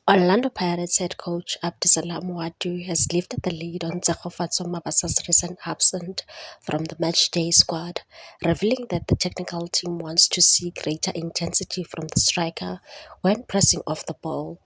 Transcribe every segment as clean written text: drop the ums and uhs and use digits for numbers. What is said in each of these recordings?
Orlando Pirates head coach Abdisalam Wadu has lifted the lead on Tsegofatso Mabasa's recent absence from the matchday squad, revealing that the technical team wants to see greater intensity from the striker when pressing off the ball.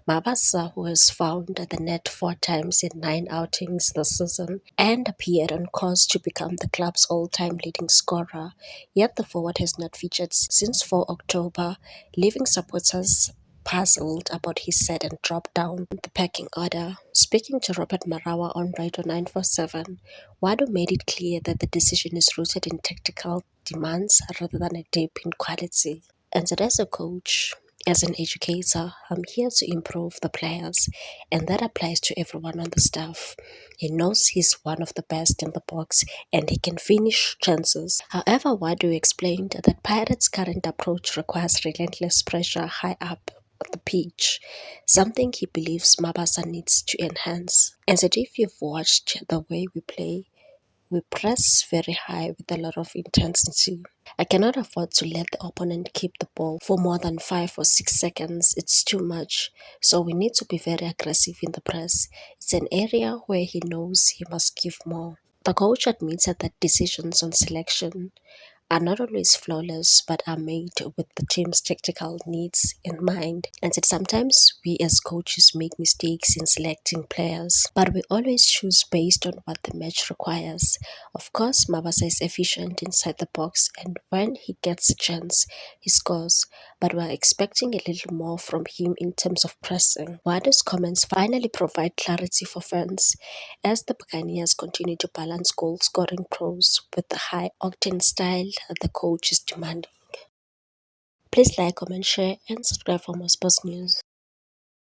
Mabasa, who has found the net 4 times in 9 outings this season and appeared on course to become the club's all-time leading scorer, yet the forward has not featured since 4 October, leaving supporters puzzled about his set and drop down the pecking order. Speaking to Robert Marawa on Radio 947, Wado made it clear that the decision is rooted in tactical demands rather than a dip in quality. And that as a coach, as an educator, I'm here to improve the players, and that applies to everyone on the staff. He knows he's one of the best in the box and he can finish chances. However, Wadu explained that Pirates' current approach requires relentless pressure high up the pitch, something he believes Mabasa needs to enhance. And that if you've watched the way we play, we press very high with a lot of intensity. I cannot afford to let the opponent keep the ball for more than 5 or 6 seconds. It's too much. So we need to be very aggressive in the press. It's an area where he knows he must give more. The coach admitted that decisions on selection are not always flawless but are made with the team's tactical needs in mind, and that sometimes we as coaches make mistakes in selecting players, but we always choose based on what the match requires. Of course, Mabasa is efficient inside the box, and when he gets a chance, he scores, but we're expecting a little more from him in terms of pressing. Wado's comments finally provide clarity for fans as the Buccaneers continue to balance goal scoring prose with the high octane style the coach is demanding. Please like, comment, share, and subscribe for more sports news.